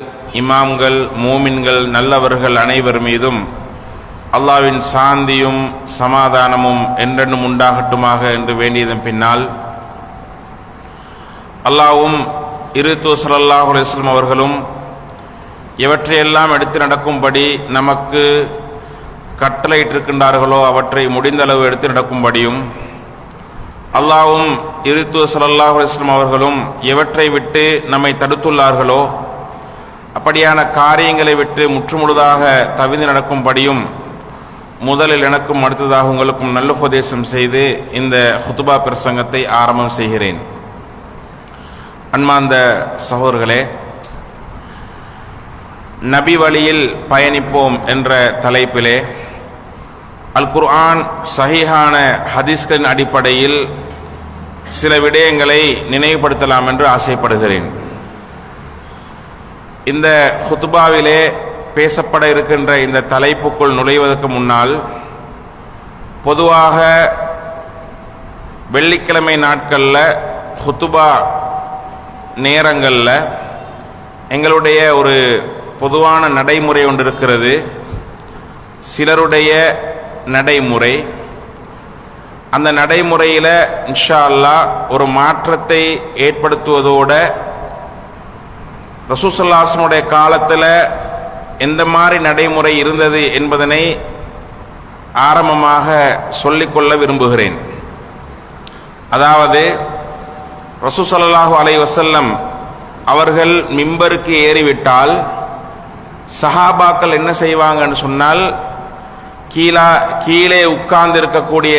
இமாம்கள், மூமின்கள், நல்லவர்கள் அனைவர் மீதும் அல்லாஹ்வின் சாந்தியும் சமாதானமும் என்றென்றும் உண்டாகட்டுமாக என்று வேண்டியதன் பின்னால், அல்லாஹ்வும் தூதர் ஸல்லல்லாஹு அலைஹி வஸல்லம் அவர்களும் எவற்றையெல்லாம் எடுத்து நடக்கும்படி நமக்கு கட்டளையிட்டிருக்கின்றார்களோ அவற்றை முடிந்தளவு எடுத்து நடக்கும்படியும், அல்லாஹ்வும் தூதர் ஸல்லல்லாஹு அலைஹி வஸல்லம் அவர்களும் எவற்றை விட்டு நம்மை தடுத்துள்ளார்களோ அப்படியான காரியங்களை விட்டு முற்றுமுழுதாக தவிர்த்து நடக்கும்படியும் முதலில் எனக்கும் அடுத்ததாக உங்களுக்கும் நல்லுபதேசம் செய்து இந்த ஹுதுபா பிரசங்கத்தை ஆரம்பம் செய்கிறேன். அன்பார்ந்த சகோதரர்களே, நபி வழியில் பயணிப்போம் என்ற தலைப்பிலே அல் குர்ஆன் சஹீஹான ஹதீஸ்களின் அடிப்படையில் சில விடயங்களை நினைவுபடுத்தலாம் என்று ஆசைப்படுகிறேன். இந்த ஹுதுபாவிலே பேசப்பட இருக்கின்ற இந்த தலைப்புக்குள் நுழைவதற்கு முன்னால், பொதுவாக வெள்ளிக்கிழமை நாட்களில் ஹுதுபா நேரங்களில் எங்களுடைய ஒரு பொதுவான நடைமுறை ஒன்று இருக்கிறது. சிலருடைய நடைமுறை, அந்த நடைமுறையில் இன்ஷா அல்லாஹ் ஒரு மாற்றத்தை ஏற்படுத்துவதோடு ரசூல் ஸல்லல்லாஹு அலைஹி வஸல்லம் காலத்தில் எந்த மாதிரி நடைமுறை இருந்தது என்பதனை ஆரம்பமாக சொல்லிக்கொள்ள விரும்புகிறேன். அதாவது ரசூல் ஸல்லல்லாஹு அலைஹி வஸல்லம் அவர்கள் மிம்பருக்கு ஏறிவிட்டால் சஹாபாக்கள் என்ன செய்வாங்கன்னு சொன்னால், கீழே உட்கார்ந்து இருக்கக்கூடிய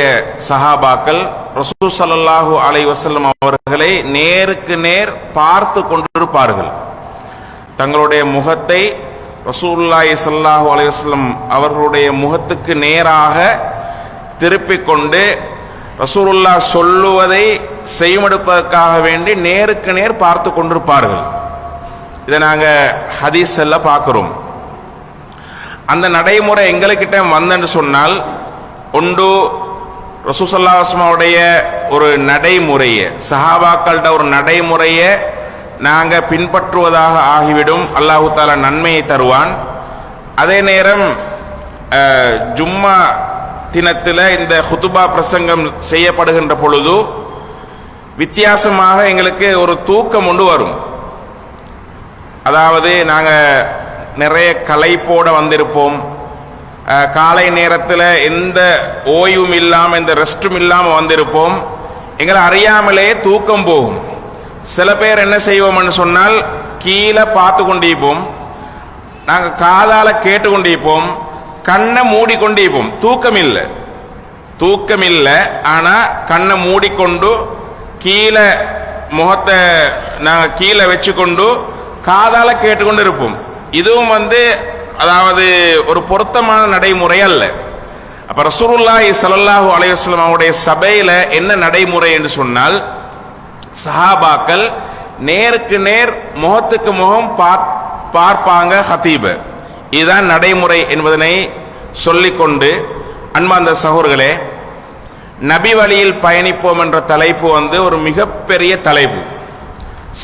சஹாபாக்கள் ரசூல் ஸல்லல்லாஹு அலைஹி வஸல்லம் அவர்களை நேருக்கு நேர் பார்த்து கொண்டிருப்பார்கள். தங்களுடைய முகத்தை ரசூலுல்லாஹி ஸல்லல்லாஹு அலைஹி வஸல்லம் அவர்களுடைய முகத்துக்கு நேராக திருப்பிக் கொண்டு ரசூலுல்லாஹ் சொல்லுவதை செய்யமெடுப்பதற்காக வேண்டி நேருக்கு நேர் பார்த்து கொண்டிருப்பார்கள். இதை நாங்கள் ஹதீஸ்ல பார்க்கிறோம். அந்த நடைமுறை எங்களுக்கிட்ட வந்தேன்னு சொன்னால், ஒன்று ரசூல் ஸல்லல்லாஹு அலைஹி வஸல்லம் உடைய ஒரு நடைமுறையை, சஹாபாக்கள்கிட்ட ஒரு நாங்கள் பின்பற்றுவதாக ஆகிவிடும். அல்லாஹு தஆலா நன்மையை தருவான். அதே நேரம் ஜும்மா தினத்தில் இந்த ஹுதுபா பிரசங்கம் செய்யப்படுகின்ற பொழுது வித்தியாசமாக எங்களுக்கு ஒரு தூக்கம் ஒன்று வரும். அதாவது நாங்கள் நிறைய களைப்போடு வந்திருப்போம். காலை நேரத்தில் எந்த ஓய்வும் இல்லாமல், எந்த ரெஸ்டும் இல்லாமல் வந்திருப்போம். எங்களை அறியாமலே தூக்கம் போகும். சில பேர் என்ன செய்வோம்னு சொன்னால், கீழே பார்த்து கொண்டிருப்போம், நாங்கள் காதால கேட்டு கொண்டிருப்போம், கண்ணை மூடிக்கொண்டிருப்போம். தூக்கம் இல்லை, ஆனால் கண்ணை மூடிக்கொண்டு கீழே முகத்தை நாங்கள் கீழே வச்சுக்கொண்டு காதால கேட்டுக்கொண்டு இருப்போம். இதுவும் அதாவது ஒரு பொருத்தமான நடைமுறை அல்ல. அப்ப ரசூலுல்லாஹி ஸல்லல்லாஹு அலைஹி வஸல்லம் அவருடைய சபையில என்ன நடைமுறை என்று சொன்னால், சஹாபாக்கள் நேருக்கு நேர் முகத்துக்கு முகம் பார்ப்பாங்க ஹதீப. இதுதான் நடைமுறை என்பதனை சொல்லிக்கொண்டு, அன்பார்ந்த சகோதரர்களே, நபி வழியில் பயணிப்போம் என்ற தலைப்பு ஒரு மிகப்பெரிய தலைப்பு.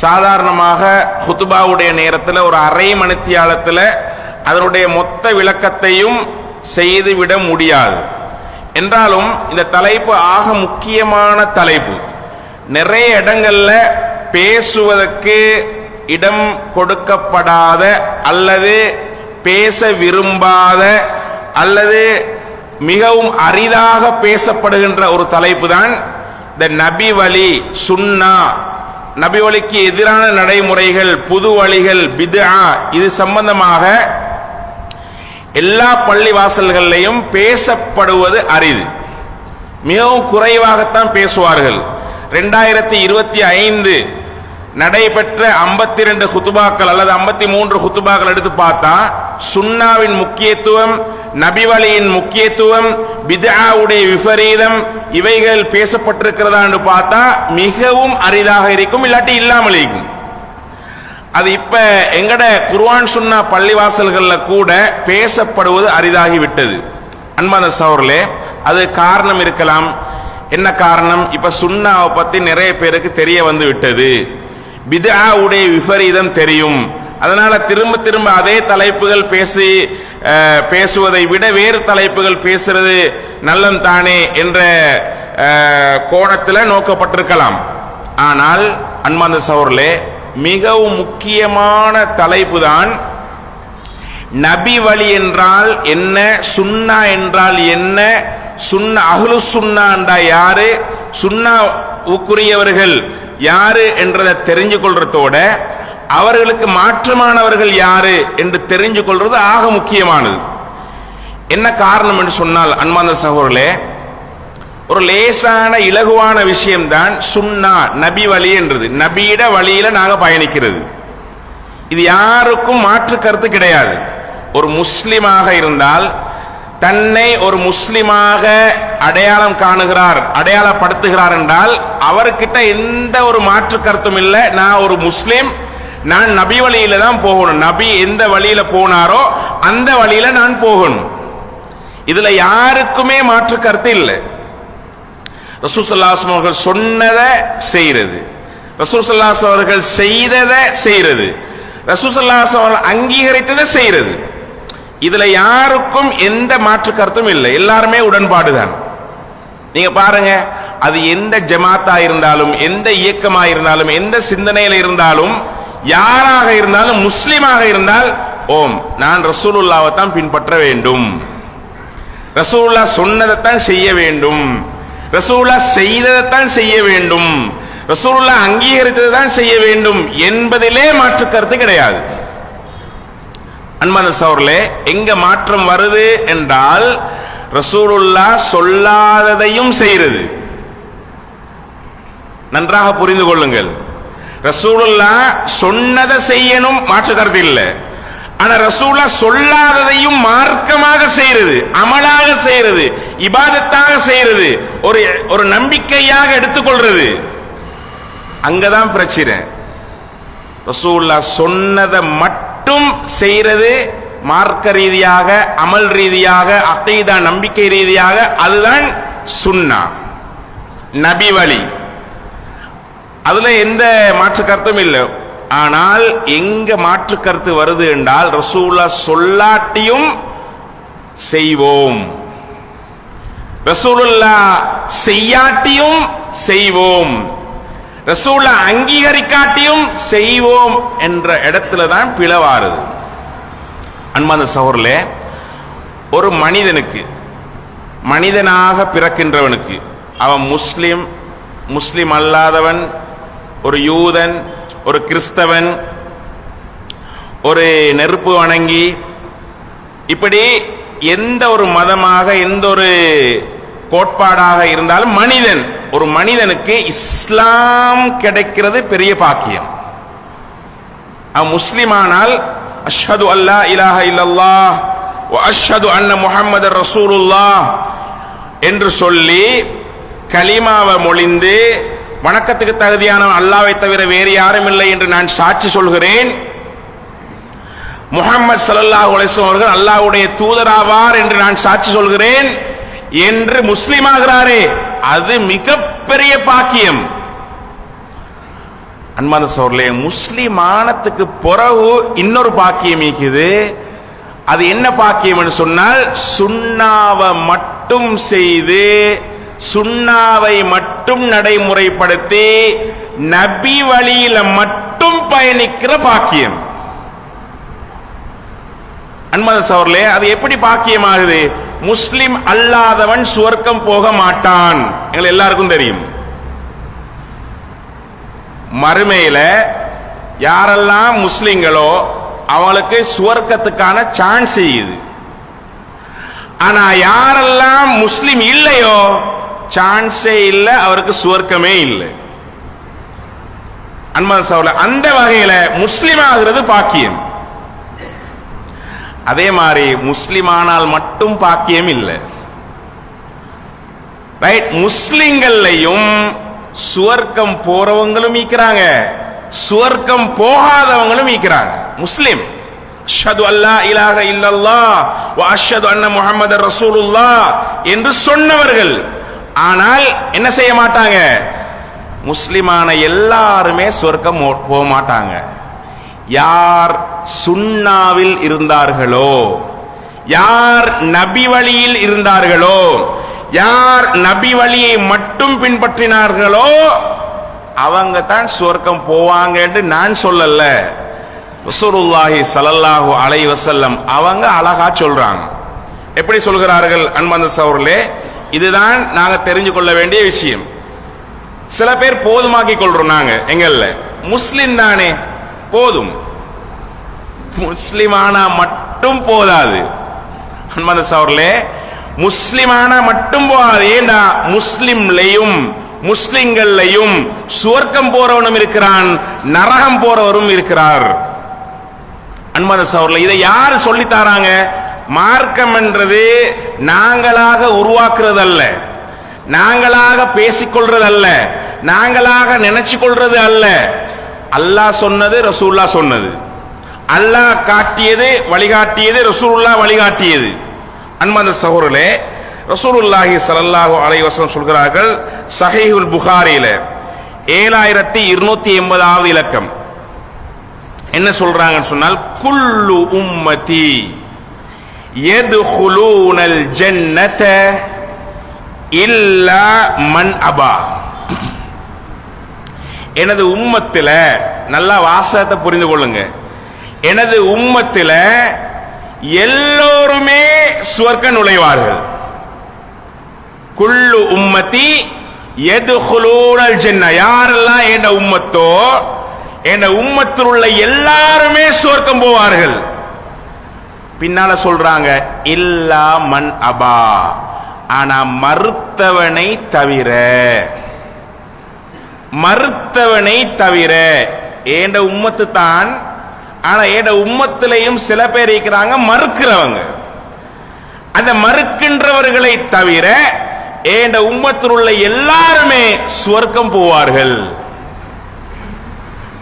சாதாரணமாக ஹுதுபாவுடைய நேரத்தில் ஒரு அரை மணித்தியாலத்தில் அதனுடைய மொத்த விளக்கத்தையும் செய்துவிட முடியாது. என்றாலும் இந்த தலைப்பு ஆக முக்கியமான தலைப்பு. நிறைய இடங்கள்ல பேசுவதற்கு இடம் கொடுக்கப்படாத, அல்லது பேச விரும்பாத, அல்லது மிகவும் அரிதாக பேசப்படுகின்ற ஒரு தலைப்பு தான் இந்த நபி வழி, சுன்னா, நபி வழிக்கு எதிரான நடைமுறைகள், புது வழிகள், பித்ஆ. இது சம்பந்தமாக எல்லா பள்ளிவாசல்களிலையும் பேசப்படுவது அரிது. மிகவும் குறைவாகத்தான் பேசுவார்கள். 2025 நடைபெற்ற 52 ஹுதுபாக்கள் அல்லது 53 ஹுதுபாக்கள் எடுத்து பார்த்தா, சுன்னாவின் முக்கியத்துவம், நபி வழியின் முக்கியத்துவம், பித்ஆவுடைய விபரீதம், இவைகள் பேசப்பட்டிருக்கிறதா என்று பார்த்தா மிகவும் அரிதாக இருக்கும், இல்லாட்டி இல்லாமல் இருக்கும். அது இப்ப எங்கட குர்ஆன் சுன்னா பள்ளிவாசல்களில் கூட பேசப்படுவது அரிதாகிவிட்டது. அன்பான சகோதரர்களே, அது காரணம் இருக்கலாம். என்ன காரணம்? இப்ப சுன்னாவை பத்தி நிறைய பேருக்கு தெரிய வந்து விட்டது. பித்ஆவுடைய விபரீதம் தெரியும். அதனால திரும்ப திரும்ப அதே தலைப்புகள் பேசுவதை விட வேறு தலைப்புகள் பேசுறது நல்லம் தானே என்ற கோணத்தில் நோக்கப்பட்டிருக்கலாம். ஆனால் அன்பார்ந்த சகோதரர்களே, மிகவும் முக்கியமான தலைப்பு தான் நபி வழி என்றால் என்ன, சுன்னா என்றால் என்ன, சுன்னா அஹ்லு சுன்னா என்றா யாரு, சுன்னாவுக்குரியவர்கள் யாரு என்றதை தெரிஞ்சு கொள்றதோட அவர்களுக்கு மாற்றமானவர்கள் யாரு என்று தெரிஞ்சு கொள்றது ஆக முக்கியமானது. என்ன காரணம் என்று சொன்னால் அன்பார்ந்த சகோதரர்களே, ஒரு லேசான இலகுவான விஷயம்தான் சுன்னா, நபி வழி என்றது. நபியிட வழியில நாங்க பயணிக்கிறது, இது யாருக்கும் மாற்று கருத்து கிடையாது. ஒரு முஸ்லிமாக இருந்தால் தன்னை ஒரு முஸ்லிமாக அடையாளம் காணுகிறார், அடையாளப்படுத்துகிறார் என்றால் அவர்கிட்ட எந்த ஒரு மாற்று கருத்தும் இல்லை. நான் ஒரு முஸ்லிம், நான் நபி வழியில தான் போகணும், நபி எந்த வழியில போனாரோ அந்த வழியில நான் போகணும். இதுல யாருக்குமே மாற்று கருத்து இல்லை. ரசூல் ஸல்லல்லாஹு அலைஹி வஸல்லம் அவர்கள் சொன்னதை செய்யறது, ரசூல் ஸல்லல்லாஹு அலைஹி வஸல்லம் அவர்கள் செய்ததை செய்யறது, ரசூல் ஸல்லல்லாஹு அலைஹி வஸல்லம் அவர்கள் அங்கீகரித்ததை செய்யறது, இதுல யாருக்கும் எந்த மாற்று கருத்தும் இல்லை. எல்லாருமே உடன்பாடுதான். நீங்க பாருங்க, அது எந்த ஜமாத்தா இருந்தாலும், எந்த இயக்கமா இருந்தாலும், எந்த சிந்தனையில இருந்தாலும், யாராக இருந்தாலும், முஸ்லிமாக இருந்தால் ஓம் நான் ரசூலுல்லாஹ்வை தான் பின்பற்ற வேண்டும், ரசூலுல்லாஹ் சொன்னதைத்தான் செய்ய வேண்டும், ரசூலுல்லாஹ் செய்ததைத்தான் செய்ய வேண்டும், ரசூலுல்லாஹ் அங்கீகரித்ததை தான் செய்ய வேண்டும் என்பதிலே மாற்று கருத்து கிடையாது. அன்பான சகோதரர்களே, எங்க மாற்றம் வருது என்றால் ரசூலுல்லாஹ் சொல்லாததையும் செய்கிறது. நன்றாக புரிந்து கொள்ளுங்கள். ரசூலுல்லாஹ் சொன்னதை செய்யணும், மாற்று கருத்து இல்லை. ஆனா ரசூலுல்லாஹ் சொல்லாததையும் மார்க்கமாக செய்யறது, அமலாக செய்யறது, இபாதத்தாக செய்யறது, ஒரு நம்பிக்கையாக எடுத்துக்கொள்றது, அங்கதான் பிரச்சனை. ரசூலுல்லாஹ் சொன்னதை மட்டும் செய்யறது மார்க்க ரீதியாக, அமல் ரீதியாக, அகீதா நம்பிக்கை ரீதியாக, அதுதான் சுன்னா, நபி வழி. அதுல எந்த மாற்று கருத்தும் இல்லை. ஆனால் எங்க மாற்று கருத்து வருது என்றால் ரசூலுல்லாஹ் சொல்லாட்டியும் செய்வோம், ரசூலுல்லாஹ் செய்யாட்டியும் செய்வோம், ரசூலுல்லாஹ் அங்கீகரிக்காட்டியும் செய்வோம் என்ற இடத்துல தான் பிளவாறுது. அன்பார்ந்த சகோதரர்களே, ஒரு மனிதனுக்கு, மனிதனாக பிறக்கின்றவனுக்கு, அவன் முஸ்லிம், முஸ்லிம் அல்லாதவன், ஒரு யூதன், ஒரு கிறிஸ்தவன், ஒரு நெருப்பு வணங்கி, இப்படி எந்த ஒரு மதமாக, எந்த ஒரு கோட்பாடாக இருந்தாலும் மனிதன், ஒரு மனிதனுக்கு இஸ்லாம் கிடைக்கிறது பெரிய பாக்கியம். அவன் முஸ்லிமானால் அஷ்ஹது அல்லா இலாஹ இல்லல்லாஹ் வ அஷ்ஹது அன்ன முஹம்மதர் ரசூலுல்லாஹ் என்று சொல்லி கலிமாவை மொழிந்து, வணக்கத்துக்கு தகுதியானவன் அல்லாஹ்வை தவிர வேறு யாரும் இல்லை என்று நான் சாட்சி சொல்கிறேன், முஹம்மது ஸல்லல்லாஹு அலைஹி வஸல்லம் அவர்கள் அல்லாஹ்வுடைய தூதராவார் என்று நான் சாட்சி சொல்கிறேன் என்று முஸ்லிமாகிறாரே, அது மிகப்பெரிய பாக்கியம். அன்பான சகோதரர்களே, முஸ்லிமானத்துக்கு பிறகு இன்னொரு பாக்கியம் இருக்குது. அது என்ன பாக்கியம் என்று சொன்னால், சுன்னாவை மட்டும் செய்து, சுன்னாவை மட்டும் நடைமுறைப்படுத்தி, நபி வழியில மட்டும் பயணிக்கிற பாக்கியம். அன்பான சகோதரர்களே, அது எப்படி பாக்கியமாகுது? முஸ்லிம் அல்லாதவன் சுவர்க்கம் போக மாட்டான், எங்களை எல்லாருக்கும் தெரியும். மறுமையில யாரெல்லாம் முஸ்லிம்களோ அவங்களுக்கு சுவர்க்கத்துக்கான சான்ஸ் இருக்குது. ஆனா யாரெல்லாம் முஸ்லிம் இல்லையோ சான்ஸே இல்லை, அவருக்கு சுவர்க்கமே இல்லை. அன்பான சகோதரர்களே, அந்த வகையில முஸ்லிம் ஆகிறது பாக்கியம். அதே மாதிரி முஸ்லிமானால் மட்டும் பாக்கியம் இல்லை, ரைட்? முஸ்லிம்கள்லையும் சுவர்க்கம் போறவங்களும் இருக்கிறாங்க, சுவர்க்கம் போகாதவங்களும் இருக்கிறாங்க. முஸ்லிம் அஷ்ஹது அல்லா இலாஹ இல்லல்லாஹ் வ அஷ்ஹது அன்ன முஹம்மதர் ரசூலுல்லாஹ் என்று சொன்னவர்கள், ஆனால் என்ன செய்ய மாட்டாங்க? முஸ்லிமான எல்லாருமே சுவர்க்கம் போக மாட்டாங்க. யார் சுன்னாவில் இருந்தார்களோ, யார் நபி வழியில் இருந்தார்களோ, யார் நபி வழியை மட்டும் பின்பற்றினார்களோ அவங்க தான் சுவர்க்கம் போவாங்க என்று நான் சொல்லல, ரசூலுல்லாஹி ஸல்லல்லாஹு அலைஹி வஸல்லம் அவங்க அழகா சொல்றாங்க. எப்படி சொல்கிறார்கள் அன்பார்ந்த சகோதரர்களே, இதுதான் நாங்க தெரிஞ்சு கொள்ள வேண்டிய விஷயம். சில பேர் போதுமாக்கி கொள்றோம், நாங்க எங்கல்ல முஸ்லிம் தானே போதும், முஸ்லிமானா மட்டும் போதாது. அன்பார்ந்த சகோதரர்களே, முஸ்லிமானா மட்டும் போகாது. ஏண்டா முஸ்லிம்லையும் முஸ்லிம்கள்லையும் சுவர்க்கம் போறவனும் இருக்கிறான், நரகம் போறவரும் இருக்கிறார். அன்பார்ந்த சகோதரர்களே, இதை யாரு சொல்லி தராங்க? மார்க்கம் என்றது நாங்களாக உருவாக்குறது அல்ல, நாங்களாக பேசிக்கொள்றது அல்ல, நாங்களாக நினைச்சு கொள்றது அல்ல. அல்லாஹ் சொன்னது, ரசூலுல்லாஹ் சொன்னது, அல்லாஹ் காட்டியது, வழிகாட்டியது, ரசூலுல்லாஹ் வழிகாட்டியது. அன்பார்ந்த சகோதரர்களே, ரசூலுல்லாஹி ஸல்லல்லாஹு அலைஹி வஸல்லம் சொல்கிறார்கள் ஸஹீஹுல் புகாரியில 7280வது இலக்கம். என்ன சொல்றாங்கன்னு சொன்னால், குல்லு உம்மதி யதுகுலூனல் ஜன்னத இல்லா மன் அபா. எனது உம்மத்தில, நல்லா வாசகத்தை புரிந்து கொள்ளுங்க, எனது உம்மத்தில எல்லோருமே சுவர்க்க நுழைவார்கள். குல்லு உம்மதி யதுகுலூனல் ஜன்னah, யாரெல்லாம் என்ற உம்மத்தோ என்ற உம்மத்தில் உள்ள எல்லாருமே சுவர்க்கம் போவார்கள். பின்னால சொல்றாங்க இல்லா மன் அபா, ஆனா மறுத்தவனை தவிர, மறுத்தவனை தவிர. ஏண்ட உம்மத்து தான், ஆனா ஏண்ட உம்மத்திலையும் சில பேர் இருக்கிறாங்க மறுக்கிறவங்க. அந்த மறுக்கின்றவர்களை தவிர ஏண்ட உம்மத்தில் உள்ள எல்லாருமே சுவர்க்கம் போவார்கள்.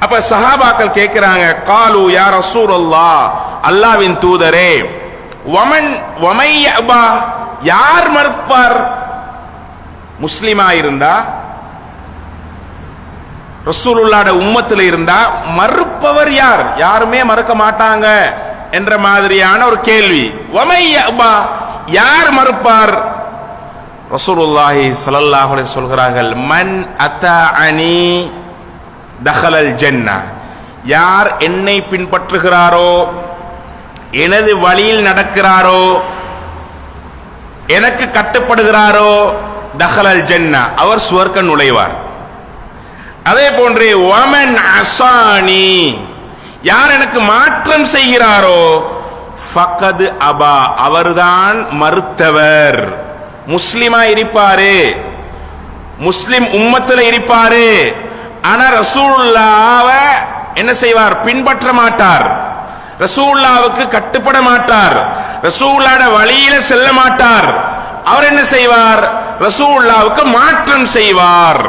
அப்ப சஹாபாக்கள் கேட்கிறாங்க, காலு யா ரசூலல்லாஹ், அல்லாஹ்வின் தூதரே, வமன் வமையபா, யார் மறுப்பார்? முஸ்லிமா இருந்தா, ரசூலுல்லாஹ்ட உம்மத்தில் இருந்தா மறுப்பவர் யார்? யாருமே மறுக்க மாட்டாங்க என்ற மாதிரியான ஒரு கேள்வி. வமையபா, யார் மறுப்பார்? ரசூலுல்லாஹி ஸல்லல்லாஹு அலைஹி வஸல்லம் சொல்கிறார்கள், மன் அத்தாஅனி தஹலல் ஜன்னah, யார் என்னை பின்பற்றுகிறாரோ, எனது வழியில் நடக்கிறாரோ, எனக்கு கட்டுப்படுகிறாரோ, தஹலல் ஜன்னah, அவர் சுவர்க்கம் நுழைவார். அதே போன்று வமன் அசானி, யார் எனக்கு மாற்றம் செய்கிறாரோ, ஃபகத் அபா, அவர்தான் மறுத்தவர். முஸ்லிமா இருப்பாரு, முஸ்லிம் உம்மத்துல இருப்பாரு, ஆனா ரசூலுல்லாஹ்வை என்ன செய்வார்? பின்பற்ற மாட்டார், ரசூலுல்லாஹ்வுக்கு கட்டுப்பட மாட்டார், ரசூலுல்லாஹ்ட வழியில செல்ல மாட்டார். அவர் என்ன செய்வார்? ரசூலுல்லாஹ்வுக்கு மாற்றம் செய்வார்.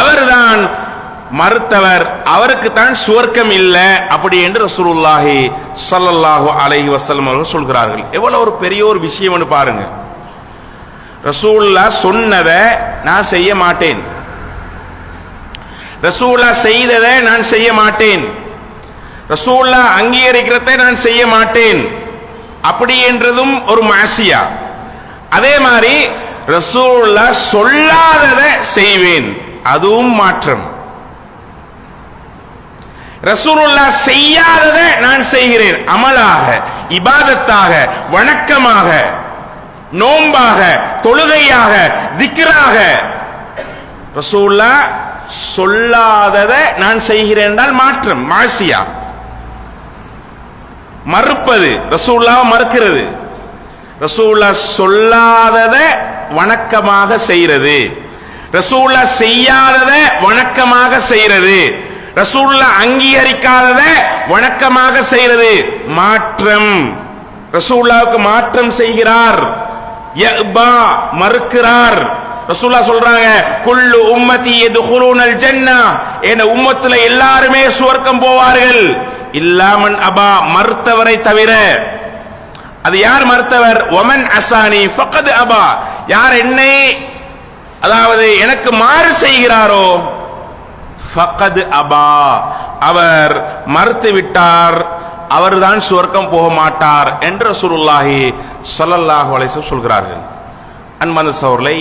அவர்தான் மறுத்தவர், அவருக்கு தான் சுவர்க்கம் இல்லை அப்படி என்று ரசூலுல்லாஹி ஸல்லல்லாஹு அலைஹி வஸல்லம் அவர்கள் சொல்கிறார்கள். எவ்வளவு ஒரு பெரிய ஒரு விஷயம்னு பாருங்க. ரசூலுல்லாஹ் சொன்னதை நான் செய்ய மாட்டேன், ரசூலுல்லாஹ் செய்ததை நான் செய்ய மாட்டேன், ரசூலுல்லாஹ் அங்கீகரிக்கிறதை நான் செய்ய மாட்டேன் அப்படி என்றதும் ஒரு மாசியா. அதே மாதிரி ரசூலுல்லாஹ் சொல்லாததை செய்வேன், அதுவும் மாற்றம். ரசூலுல்லாஹ் செய்யாததை நான் செய்கிறேன், அமலாக, இபாதத்தாக, வணக்கமாக, நோன்பாக, தொழுகையாக, திக்ராக. ரசூலுல்லாஹ் சொல்லாததை நான் செய்கிறேன் என்றால் மாற்றம், மாசியா. மறுப்பது, ரசூலுல்லாஹ் மறுக்கிறது. ரசூலுல்லாஹ் சொல்லாததை வணக்கமாக செய்கிறது, ரசூலுல்லாஹ் செய்யாததை வணக்கமாக செய்கிறது, ரசூலுல்லாஹ் அங்கீகரிக்காததை வணக்கமாக செய்கிறது, மாற்றம். ரசூலுல்லாஹ்வுக்கு மாற்றம் செய்கிறார், யபா, மறுக்கிறார். ரசூலுல்லாஹ் சொல்றாங்க, குல்லு உம்மதி யதுகுலூனல் ஜன்னah, என் உம்மத்துல எல்லாருமே சுவர்க்கம் போவார்கள், இல்லாமன் அபா, மறுத்தவரை தவிர. அது யார் மறுத்தவர்? வமன் அசானி ஃபகத் அபா, யார் என்னை, அதாவது எனக்கு மாறு செய்கிறாரோ, ஃபகத் அபா, அவர் மறுத்து விட்டார், அவர்தான் சுவர்க்கம் போக மாட்டார் என்று ரசூலுல்லாஹி ஸல்லல்லாஹு அலைஹி வஸல்லம் சொல்கிறார்கள். அன்பார்ந்த சகோதரர்களே,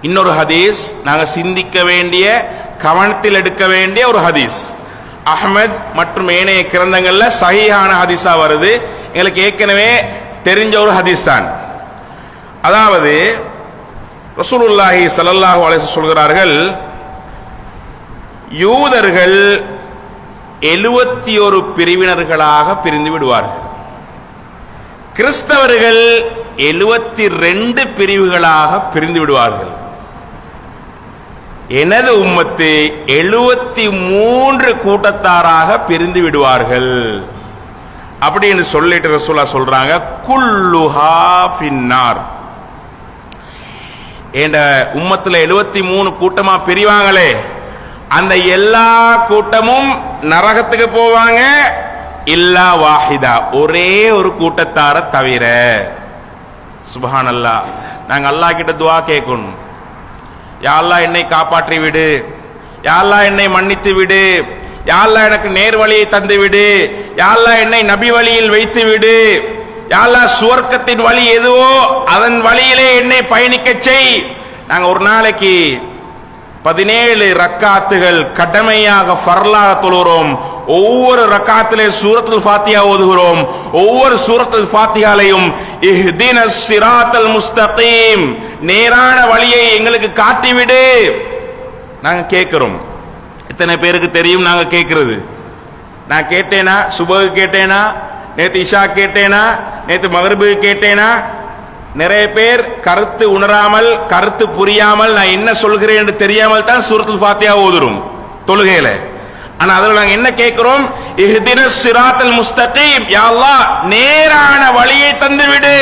இன்னொரு ஹதீஸ் நாங்க சிந்திக்க வேண்டிய, கவனத்தில் எடுக்க வேண்டிய ஒரு ஹதீஸ். அஹ்மத் மற்றும் ஏனைய கிரந்தங்கள்ல சஹீஹான ஹதீஸா வருது. எங்களுக்கு ஏற்கனவே தெரிஞ்ச ஒரு ஹதீஸ் தான். அதாவது ரசூலுல்லாஹி ஸல்லல்லாஹு அலைஹி வஸல்லம் சொல்கிறார்கள், யூதர்கள் 71 பிரிவினர்களாக பிரிந்து விடுவார்கள். கிறிஸ்தவர்கள் 72 பிரிவுகளாக பிரிந்து விடுவார்கள். எனது உம்மத்து 73 கூட்டத்தாராக பிரிந்து விடுவார்கள் அப்படின்னு சொல்லிட்டு ரசூலுல்லாஹ் சொல்றாங்க, குல்லுஹா ஃபின்னார். என்ற உம்மத்துல 73 கூட்டமா பிரிவாங்களே, அந்த எல்லா கூட்டமும் நரகத்துக்கு போவாங்க. இல்லா வாஹிதா, ஒரே ஒரு கூட்டத்தார தவிர. சுப்ஹானல்லாஹ். நாங்க அல்லாஹ் கிட்ட துஆ கேட்கணும், யா அல்லாஹ் என்னை காப்பாற்றி விடு, யா அல்லாஹ் என்னை மன்னித்து விடு, யா அல்லாஹ் எனக்கு நேர் வழியை தந்து விடு, யா அல்லாஹ் என்னை நபி வழியில் வைத்து விடு, யா அல்லாஹ் சுவர்க்கத்தின் வழி எதுவோ அதன் வழியிலே என்னை பயணிக்க செய். நாங்க ஒரு நாளைக்கு 17 ரக்காத்துகள் கடமையாக ஃபர்லாக தொழுகிறோம். ஒவ்வொரு ரக்காத்திலே சூரத்துல் ஃபாத்திஹா ஓதுகிறோம். ஒவ்வொரு சூரத்துல் ஃபாத்திஹாலையும் இஹ்தினஸ் ஸிராத்தல் முஸ்தகீம், நேரான வழியை எங்களுக்கு காட்டிவிடு நாங்க கேட்கிறோம். இத்தனை பேருக்கு தெரியும் நாங்க கேட்கிறது? நான் கேட்டேனா? சுபஹ் கேட்டேனா? நேத்து இஷா கேட்டேனா? நேத்து மக்ரிபு கேட்டேனா? நிறைய பேர் கருத்து உணராமல், கருத்து புரியாமல், நான் என்ன சொல்கிறேன் என்று தெரியாமல் தான் சூரத்துல் ஃபாத்திஹா ஓதுறோம் தொழுகையில. ஆனா அதுல நாங்க என்ன கேட்கிறோம்? இஹ்தினஸ் ஸிராத்தல் முஸ்தகீம், யா அல்லாஹ் நேரான வழியை தந்து விடு.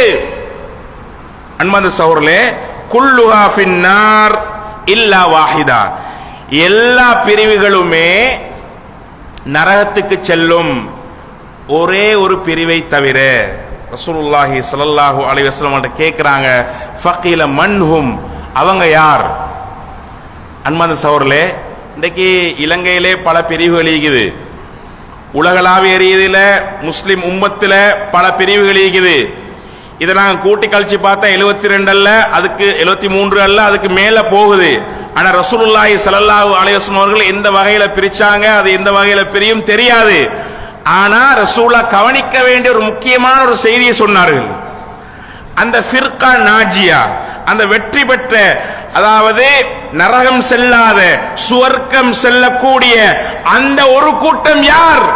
அன்பார்ந்த சகோதரர்களே, குல்லுஹா ஃபின்னார் இல்லா வாஹிதா, எல்லா பிரிவுகளுமே நரகத்துக்கு செல்லும், ஒரே ஒரு பிரிவை தவிர. ரசூலுல்லாஹி ஸல்லல்லாஹு அலைஹி வஸல்லம் கேட்கிறாங்க, ஃபகீல மன்ஹும், அவங்க யார்? அன்பார்ந்த சகோதரர்களே, இன்றைக்கு இலங்கையிலே பல பிரிவுகள் இருக்குது, உலகளாவிய ரீதியில முஸ்லிம் உம்மத்துல பல பிரிவுகள் இருக்குது. இதை நாங்கள் கூட்டி கழிச்சு பார்த்தா 72 அல்ல, அதுக்கு 73 அல்ல, அதுக்கு மேல போகுது. ஆனா ரசூலுல்லாஹி ஸல்லல்லாஹு அலைஹி வஸல்லம் அவர்கள் எந்த வகையில பிரிச்சாங்க, அது எந்த வகையில பிரியும் தெரியாது. ஆனா ரசூலுல்லாஹ் கவனிக்க வேண்டிய ஒரு முக்கியமான ஒரு செய்தியை சொன்னார்கள். அந்த ஃபிர்கா நாஜியா, அந்த வெற்றி பெற்ற, அதாவது நரகம் செல்லாத சுவர்க்கம் செல்லக்கூடிய அந்த ஒரு கூட்டம் யார்?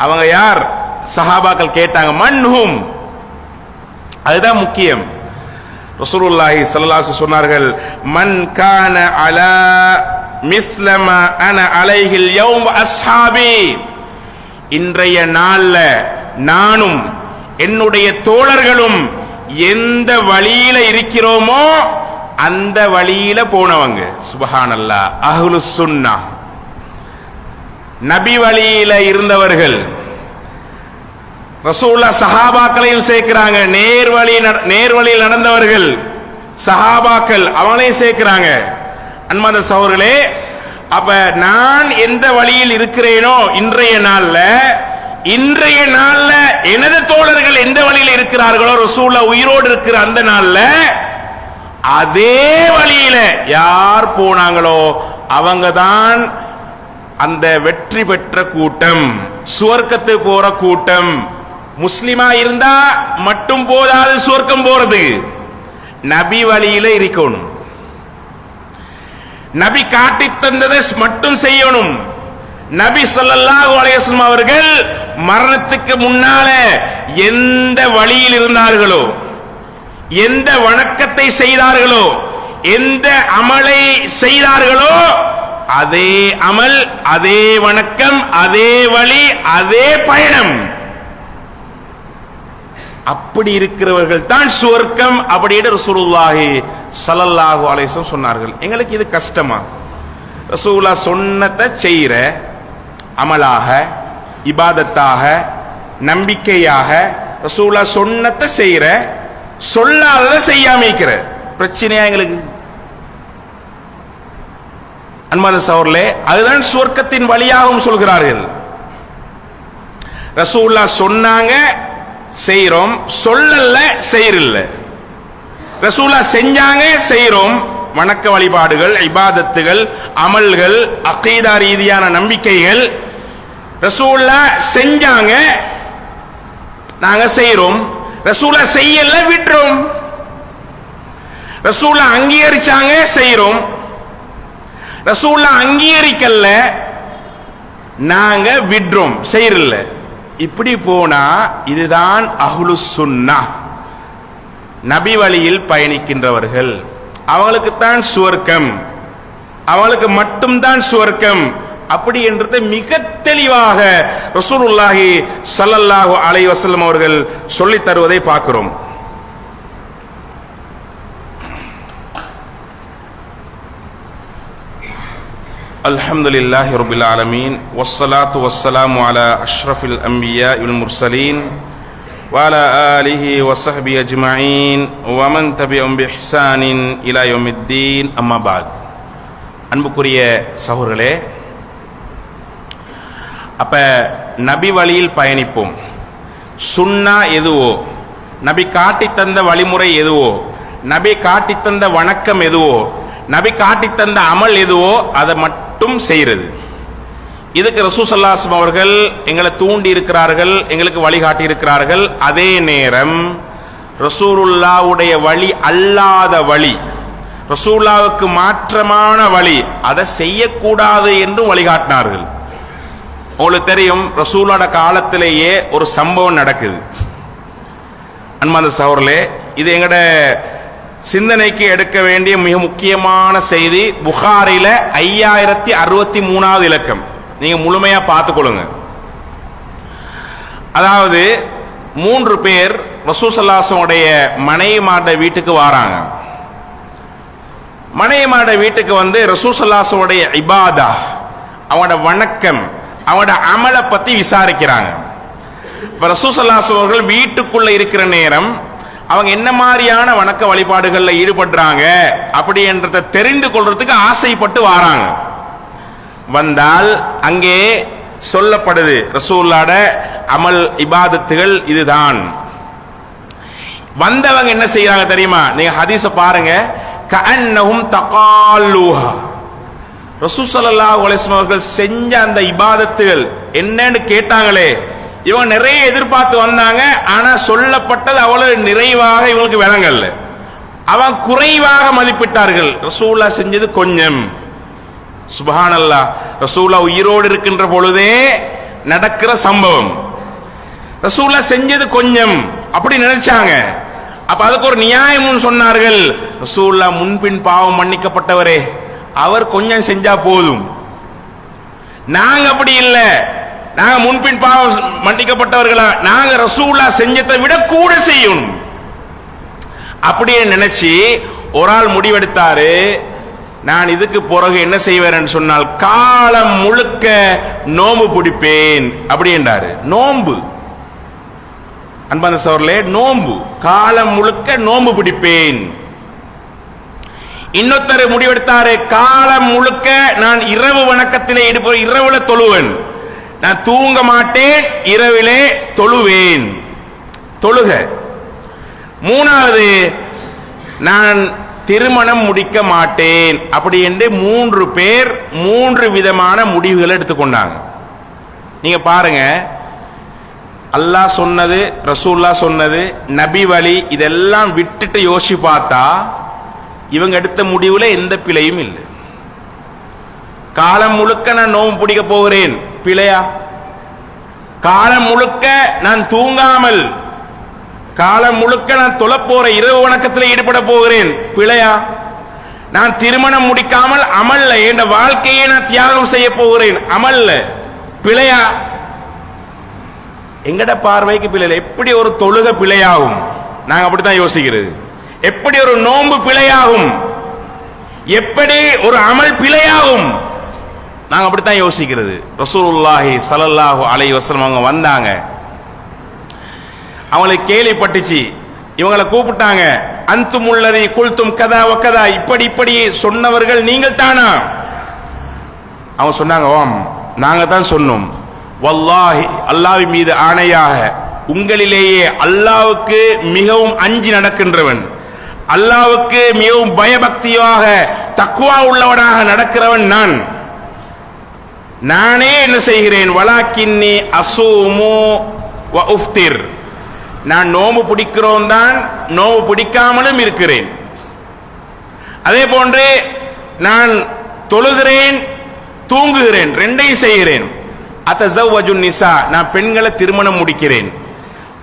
அவங்க யார்? சஹாபாக்கள் கேட்டாங்க, மன்ஹும், அதுதான் முக்கியம். ரசூலுல்லாஹி ஸல்லல்லாஹு அலைஹி வஸல்லம் சொன்னார்கள், மன் கான அலா மிஸ்லமா அன அலைஹில் யௌம் அஸ்ஹாபி, இன்றைய நாள்ல நானும் என்னுடைய தோழர்களும் எந்த வழியில இருக்கிறோமோ அந்த வழியில போனவங்க. சுப்ஹானல்லாஹ். அஹ்லுஸ் சுன்னah, நபி வழியில இருந்தவர்கள். ரசூலுல்லாஹ் சஹாபாக்களையும் சேர்க்கிறாங்க, நேர்வழியில் நடந்தவர்கள் சஹாபாக்கள், அவங்களையும் சேர்க்கிறாங்க. அன்பார்ந்த சகோதரர்களே, அப்ப நான் எந்த வழியில் இருக்கிறேனோ இன்றைய நாள்ல எனது தோழர்கள் எந்த வழியில் இருக்கிறார்களோ, ரசூலுல்லாஹ் உயிரோடு இருக்கிற அந்த நாள்ல அதே வழியில யார் போனாங்களோ அவங்க தான் அந்த வெற்றி பெற்ற கூட்டம், சுவர்க்கத்து போற கூட்டம். முஸ்லிமா இருந்தா மட்டும் போதாது சுவர்க்கம் போறது, நபி வழியில இருக்கணும், நபி காட்டி தந்ததை மட்டும் செய்யணும். நபி ஸல்லல்லாஹு அலைஹி வஸல்லம் அவர்கள் மரணத்துக்கு முன்னால எந்த வழியில் இருந்தார்களோ, எந்த வணக்கத்தை செய்தார்களோ, எந்த அமலை செய்தார்களோ, அதே அமல், அதே வணக்கம், அதே வழி, அதே பயணம். அப்படி இருக்கிறவர்கள் தான் சுவர்க்கம் அப்படின்னு ரசூலுல்லாஹி ஸல்லல்லாஹு அலைஹி வஸல்லம் சொன்னார்கள். எங்களுக்கு இது கஷ்டமா? ரசூலுல்லாஹ் சொன்னதை செய்யற அமலாக, இபாதத்தாக, நம்பிக்கையாக, ரசூலுல்லாஹ் சொன்னதை செய்யற, சொல்லாததை செய்யாம இருக்கிற பிரச்சனையா எங்களுக்கு? அன்பான சகோதரர்களே, அதுதான் சுவர்க்கத்தின் வழியாகவும் சொல்கிறார்கள். ரசூலுல்லாஹ் சொன்னாங்க, செய்றோம், சொல்லல செய்யறில்ல. ரசூலுல்லாஹ் செஞ்சாங்க, செய்றோம். வணக்க வழிபாடுகள், இபாதத்துகள், அமல்கள், அகீதா ரீதியான நம்பிக்கைகள் ரசூலுல்லாஹ் செஞ்சாங்க, நாங்க செய்றோம். ரசூலுல்லாஹ் செய்யல, விட்டுறோம். ரசூலுல்லாஹ் அங்கீகரிச்சாங்க, செய்றோம். ரசூலுல்லாஹ் அங்கீகரிக்கல, நாங்க விட்றோம், செய்யறல. இப்படி போனா இதுதான் அஹ்லுஸ் சுன்னah, நபி வழியில் பயணிக்கின்றவர்கள். அவங்களுக்கு தான் சுவர்க்கம், அவங்களுக்கு மட்டும்தான் சுவர்க்கம். அப்படி என்றதை மிக தெளிவாக ரசூலுல்லாஹி ஸல்லல்லாஹு அலைஹி வஸல்லம் அவர்கள் சொல்லித் தருவதை பார்க்கிறோம். அல்ஹம்துலில்லாஹி ரப்பில் ஆலமீன் வஸ்ஸலாத்து வஸ்ஸலாமு அலா அஷ்ரஃபில் அன்பியா வல் முர்சலீன் வஅலா ஆலிஹி வஸஹ்பிஹி அஜ்மஈன் வமன் தபிஅஹும் பிஇஹ்சானின் இலா யௌமித்தீன். அம்மா பாத். அன்புக்குரிய சகோதரர்களே, அப்ப நபி வழியில் பயணிப்போம். சுன்னா எதுவோ, நபி காட்டி தந்த வழிமுறை எதுவோ, நபி காட்டி தந்த வணக்கம் எதுவோ, நபி காட்டி தந்த அமல் எதுவோ அதை மட்டும் செய்யறது. இதுக்கு ரசூல் ஸல்லல்லாஹு அலைஹி வஸல்லம் அவர்கள் எங்களை தூண்டி இருக்கிறார்கள், எங்களுக்கு வழிகாட்டி இருக்கிறார்கள். அதே நேரம் ரசூலுல்லாஹ்வுடைய வழி அல்லாத வழி, ரசூலுல்லாஹ்வுக்கு மாற்றமான வழி, அதை செய்யக்கூடாது என்றும் வழிகாட்டினார்கள். உங்களுக்கு தெரியும், ரசூலோட காலத்திலேயே ஒரு சம்பவம் நடக்குது. அன்பார்ந்த சகோதரர்களே, இது எங்கட சிந்தனைக்கு எடுக்க வேண்டிய மிக முக்கியமான செய்தி. புகாரில 5063வது இலக்கம், நீங்க முழுமையா பார்த்துக்கொள்ளுங்க. அதாவது 3 பேர் ரசூல் ஸல்லல்லாஹு அலைஹி வஸல்லம் உடைய மனைவிமாட வீட்டுக்கு வராங்க. மனைவிமாட வீட்டுக்கு வந்து ரசூல் ஸல்லல்லாஹு அலைஹி வஸல்லம் உடைய இபாதா, அவங்களோட வணக்கம், அவங்களோட அமலை பத்தி விசாரிக்கிறாங்க. இப்ப ரசூல் ஸல்லல்லாஹு அலைஹி வஸல்லம் அவர்கள் வீட்டுக்குள்ள இருக்கிற நேரம் அவங்க என்ன மாதிரியான வணக்க வழிபாடுகள்ல ஈடுபடுறாங்க அப்படி என்றதை தெரிந்து கொள்றதுக்கு ஆசைப்பட்டு வராங்க. வந்தால் அங்கே சொல்லப்படுது ரசூலுல்லாஹ்வோட அமல் இபாதத்துகள் இதுதான். வந்தவங்க என்ன செய்யறாங்க தெரியுமா? நீங்க ஹதீஸ பாருங்க. கஅன்னஹும் தகால்லுஹா, ரசூல் ஸல்லல்லாஹு அலைஹி வஸல்லம் அவர்கள் செஞ்ச அந்த இபாதத்துகள் என்னன்னு கேட்டாங்களே, இவங்க நிறைய எதிர்பார்த்து வந்தாங்க. ஆனா சொல்லப்பட்டது அவ்வளவு நிறைவாக இவங்களுக்கு விளங்கல்ல. அவன் குறைவாக மதிப்பிட்டார்கள். ரசூலுல்லாஹ் செஞ்சது கொஞ்சம். சுப்ஹானல்லாஹ், ரசூலுல்லாஹ் உயிரோடு இருக்கின்ற பொழுதே நடக்கிற சம்பவம். ரசூலுல்லாஹ் செஞ்சது கொஞ்சம் அப்படி நினைச்சாங்க. அப்ப அதுக்கு ஒரு நியாயமும் சொன்னார்கள். ரசூலுல்லாஹ் முன்பின் பாவம் மன்னிக்கப்பட்டவரே, அவர் கொஞ்சம் செஞ்சா போதும். நாங்க அப்படி இல்லை, நாங்க முன்பின் பாவம் மன்னிக்கப்பட்டவர்களா, நாங்க ரசூலுல்லாஹ் செஞ்சதை விட கூட செய்யணும் அப்படியே நினைச்சு ஒரு ஆள் முடிவெடுத்தாரு. நான் இதுக்கு பிறகு என்ன செய்வேன் சொன்னால் காலம் முழுக்க நோம்பு பிடிப்பேன் அப்படி என்றாரு. நோம்பு, அன்பான சகோதரர்களே, நோம்பு, காலம் முழுக்க நோம்பு பிடிப்பேன். இன்னொருத்தர் முடிவெடுத்தாரு, காலம் முழுக்க நான் இரவு வணக்கத்திலே ஈடுபடுவேன், இரவுல தொழுவேன், நான் தூங்க மாட்டேன், இரவிலே தொழுவேன், தொழுக. மூணாவது, நான் திருமணம் முடிக்க மாட்டேன் அப்படி என்று 3 பேர் 3 விதமான முடிவுகளை எடுத்துக்கொண்டாங்க. நீங்க பாருங்க, அல்லாஹ் சொன்னது, ரசூலுல்லாஹ் சொன்னது, நபி வழி, இதெல்லாம் விட்டுட்டு யோசிச்சு பார்த்தா இவங்க எடுத்த முடிவுல எந்த பிழையும் இல்லை. காலம் முழுக்க நான் நோம்பு பிடிக்க போகிறேன், பிழையா? காலம் முழுக்க நான் தூங்காமல், காலம் முழுக்க நான் தொழப்போற இரவு வணக்கத்தில் ஈடுபட போகிறேன், பிழையா? நான் திருமணம் முடிக்காமல் அமல்ல என் வாழ்க்கையை நான் தியாகம் செய்ய போகிறேன், அமல்ல, பிழையா? எங்கட பார்வைக்கு பிழை. எப்படி ஒரு தொழுக பிழையாகும்? நாங்க அப்படித்தான் யோசிக்கிறது. எப்படி ஒரு நோன்பு பிழையாகும்? எப்படி ஒரு அமல் பிழையாகும்? நாங்க அப்படித்தான் யோசிக்கிறது. ரசூலுல்லாஹி ஸல்லல்லாஹு அலைஹி வஸல்லம் அவங்க வந்தாங்க, அவங்களுக்கு கேள்விப்பட்டுச்சு, இவங்களை கூப்பிட்டாங்க. அந்துமுல்லதி குல்தும் கதா வக்கதா, இப்படி இப்படி சொன்னவர்கள் நீங்கள் தானா? அவங்க சொன்னாங்க, ஓம் நாங்க தான் சொன்னோம், வல்லாஹி அல்லாஹ்வின் மீது ஆணையாக உங்களிலேயே அல்லாஹ்வுக்கு மிகவும் அஞ்சி நடக்கின்றவன், அல்லாஹ்வுக்கு மிகவும் பயபக்தியாக தக்வா உள்ளவனாக நடக்கிறவன் நானே என்ன செய்கிறேன், வலாக்கின்னி அசூமு வ உஃப்திர், நான் நோம்பு பிடிக்கிறோம் தான், நோம்பு பிடிக்காமலும் இருக்கிறேன். அதே போன்று நான் தொழுகிறேன், தூங்குகிறேன், ரெண்டையும் செய்கிறேன். அத்தஸவ்வஜுன் நிசா, நான் பெண்களை திருமணம் முடிக்கிறேன்.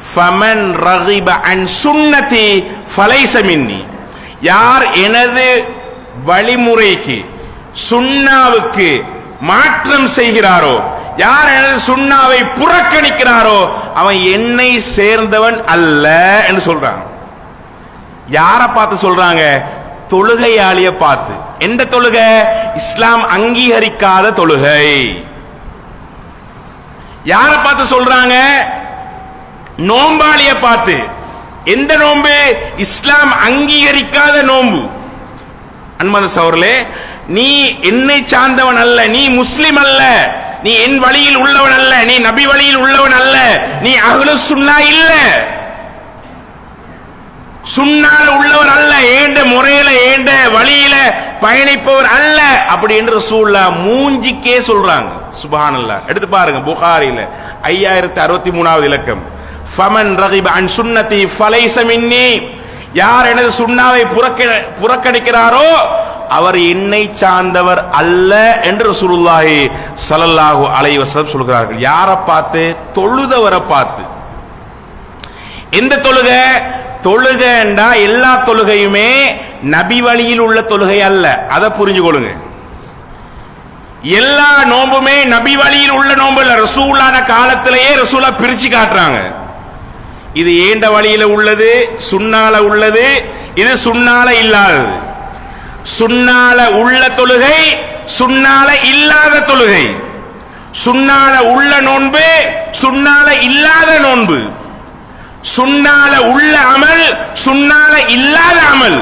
ஃபமன் ரகிப அன் சுன்னதி ஃபலைஸ மின்னி, யார் எனது வழிமுறைக்கு சுன்னாவுக்கு மாற்றம் செய்கிறாரோ, யார் எனது சுன்னாவை புறக்கணிக்கிறாரோ அவன் என்னை சேர்ந்தவன் அல்ல என்று சொல்றாங்க. யாரை பார்த்து சொல்றாங்க? தொழுகையாளிய பார்த்து. எந்த தொழுகை? இஸ்லாம் அங்கீகரிக்காத தொழுகை. யாரை பார்த்து சொல்றாங்க? நோம்பாளிய பார்த்து. எந்த நோன்பு? இஸ்லாம் அங்கீகரிக்காத நோன்பு. அன்பான சகோதரர்களே, நீ என்னை சார்ந்தவன் அல்ல, நீ முஸ்லிம் அல்ல, நீ என் வழியில் உள்ளவன் அல்ல, நீ நபி வழியில் உள்ளவன் அல்ல, நீ அஹ்லுஸ் சுன்னா இல்ல, சுன்னால உள்ளவர் அல்ல, ஏண்ட முறையில ஏண்ட வழியில பயணிப்பவர் அல்ல அப்படி என்று ரசூலுல்லாஹ் மூஞ்சிக்கே சொல்றாங்க. சுப்ஹானல்லாஹ். எடுத்து பாருங்க, புகாரில 5063வது இலக்கம். ஃபமன் ரகிப அன் சுன்னதி ஃபலைஸ மின்னி, யார் எனது சுன்னாவை புறக்கணிக்கிறாரோ அவர் என்னை சார்ந்தவர் அல்ல என்று ரசூலுல்லாஹி ஸல்லல்லாஹு அலைஹி வஸல்லம் சொல்கிறார்கள். யாரை பார்த்து? தொழுதவரை பார்த்து. எந்த தொழுகை? தொழுகைண்டா எல்லா தொழுகையுமே நபி வழியில் உள்ள தொழுகை அல்ல, அதை புரிஞ்சு கொள்ளுங்க. எல்லா நோம்புமே நபி வழியில் உள்ள நோம்பு இல்ல. ரசூலான காலத்திலேயே ரசூலா பிரிச்சு காட்டுறாங்க. இது ஏண்ட வழியில உள்ளது, சுன்னால உள்ளது, இது சுன்னால இல்லாதது. சுன்னால உள்ள தொழுகை, சுன்னால இல்லாத தொழுகை, சுன்னால உள்ள நோன்பு, சுன்னால இல்லாத நோன்பு, சுன்னால உள்ள அமல், சுன்னால இல்லாத அமல்.